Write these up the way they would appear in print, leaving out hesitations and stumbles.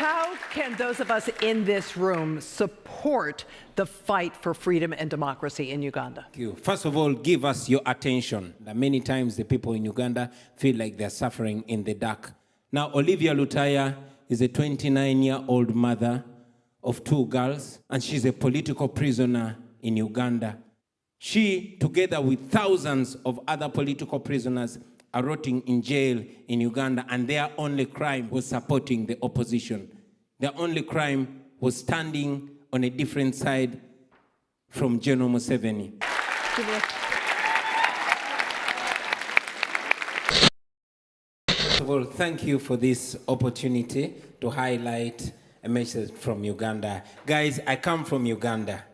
How can those of us in this room support the fight for freedom and democracy in Uganda? Thank you. First of all, give us your attention. Many times the people in Uganda feel like they're suffering in the dark. Now, Olivia Lutaya is a 29-year-old mother of 2 girls, and she's a political prisoner in Uganda. She, together with thousands of other political prisoners, are rotting in jail in Uganda, and their only crime was supporting the opposition. Their only crime was standing on a different side from General Museveni. First of all, thank you for this opportunity to highlight a message from Uganda. Guys, I come from Uganda.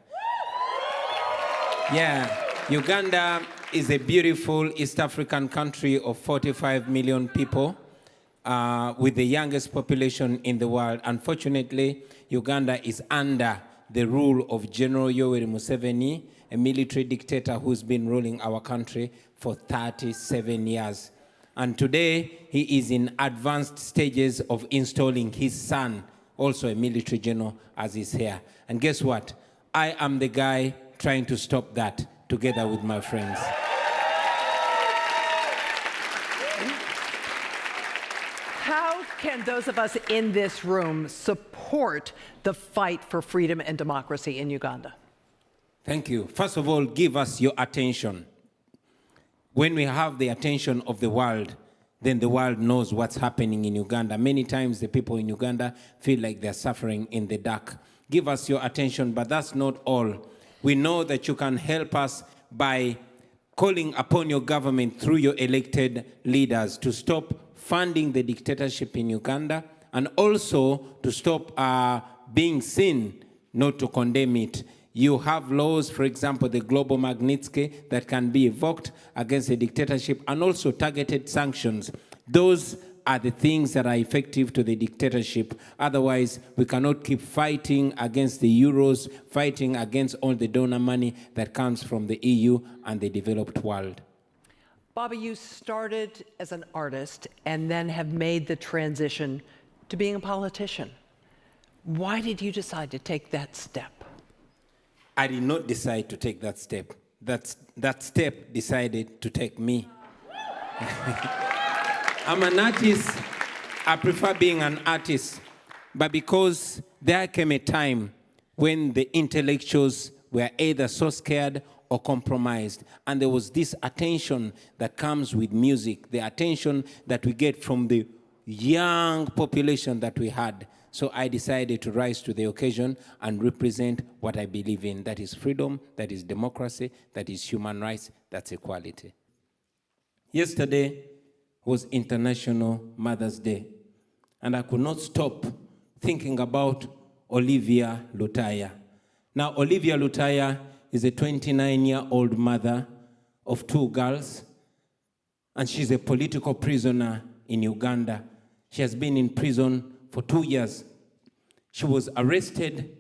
Yeah, Uganda is a beautiful East African country of 45 million people with the youngest population in the world. Unfortunately, Uganda is under the rule of General Yoweri Museveni, a military dictator who's been ruling our country for 37 years. And today, he is in advanced stages of installing his son, also a military general, as his heir. And guess what? I am the guy trying to stop that together with my friends. How can those of us in this room support the fight for freedom and democracy in Uganda? Thank you. First of all, give us your attention. When we have the attention of the world, then the world knows what's happening in Uganda. Many times the people in Uganda feel like they're suffering in the dark. Give us your attention, but that's not all. We know that you can help us by calling upon your government through your elected leaders to stop funding the dictatorship in Uganda, and also to stop being seen, not to condemn it. You have laws, for example, the Global Magnitsky, that can be evoked against the dictatorship, and also targeted sanctions. Those are the things that are effective to the dictatorship. Otherwise, we cannot keep fighting against the euros, fighting against all the donor money that comes from the EU and the developed world. Bobi, you started as an artist and then have made the transition to being a politician. Why did you decide to take that step? I did not decide to take that step. That step decided to take me. I'm an artist. I prefer being an artist. But because there came a time when the intellectuals were either so scared or compromised, and there was this attention that comes with music, the attention that we get from the young population that we had. So I decided to rise to the occasion and represent what I believe in. That is freedom, that is democracy, that is human rights, that's equality. Yesterday was International Mother's Day, and I could not stop thinking about Olivia Lutaya. Now, Olivia Lutaya is a 29-year-old mother of 2 girls, and she's a political prisoner in Uganda. She has been in prison for 2 years. She was arrested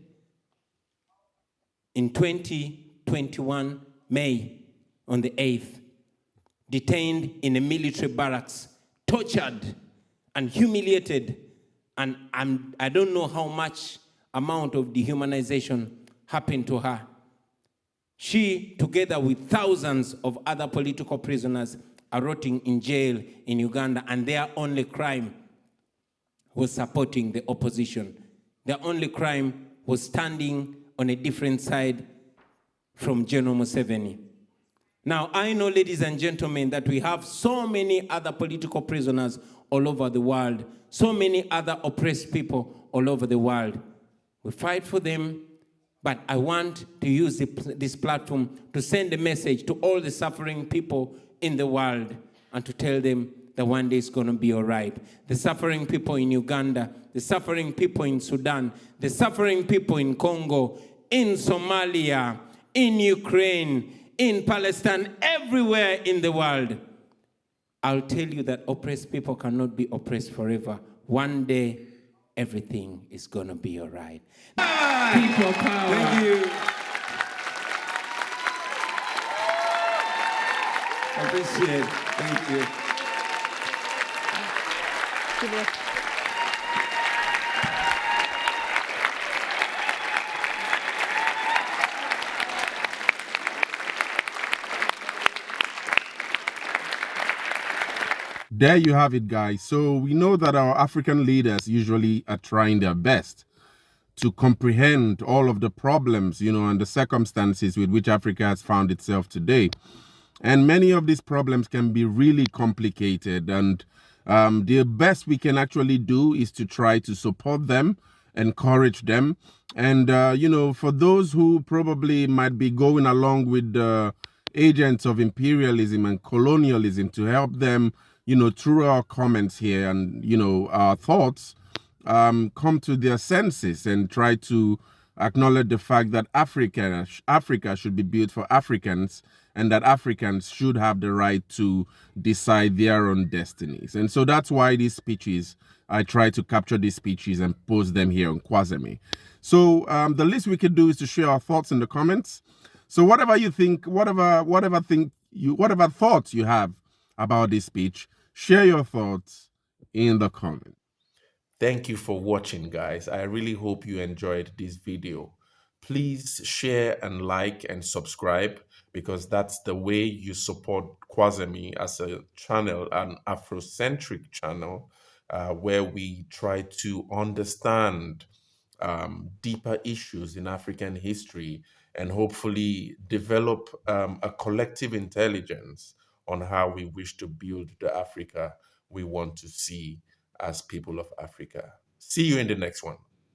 in 2021, May, on the 8th, detained in a military barracks, tortured and humiliated, and I don't know how much amount of dehumanization happened to her. She, together with thousands of other political prisoners, are rotting in jail in Uganda, and their only crime was supporting the opposition. Their only crime was standing on a different side from General Museveni. Now, I know, ladies and gentlemen, that we have so many other political prisoners all over the world, so many other oppressed people all over the world. We fight for them, but I want to use this platform to send a message to all the suffering people in the world and to tell them that one day it's going to be all right. The suffering people in Uganda, the suffering people in Sudan, the suffering people in Congo, in Somalia, in Ukraine, in Palestine, everywhere in the world. I'll tell you that oppressed people cannot be oppressed forever. One day, everything is going to be all right. People power. Thank you. I appreciate it. Thank you. There you have it, guys. So we know that our African leaders usually are trying their best to comprehend all of the problems, and the circumstances with which Africa has found itself today. And many of these problems can be really complicated. And the best we can actually do is to try to support them, encourage them. And, for those who probably might be going along with the agents of imperialism and colonialism, to help them, through our comments here and, our thoughts, come to their senses and try to acknowledge the fact that Africa should be built for Africans, and that Africans should have the right to decide their own destinies. And so that's why these speeches, I try to capture these speeches and post them here on Kwazemi. So the least we could do is to share our thoughts in the comments. So whatever you think, whatever thoughts you have about this speech, share your thoughts in the comments. Thank you for watching, guys. I really hope you enjoyed this video. Please share and like and subscribe, because that's the way you support Kwazemi as a channel, an Afrocentric channel, where we try to understand deeper issues in African history and hopefully develop a collective intelligence on how we wish to build the Africa we want to see as people of Africa. See you in the next one.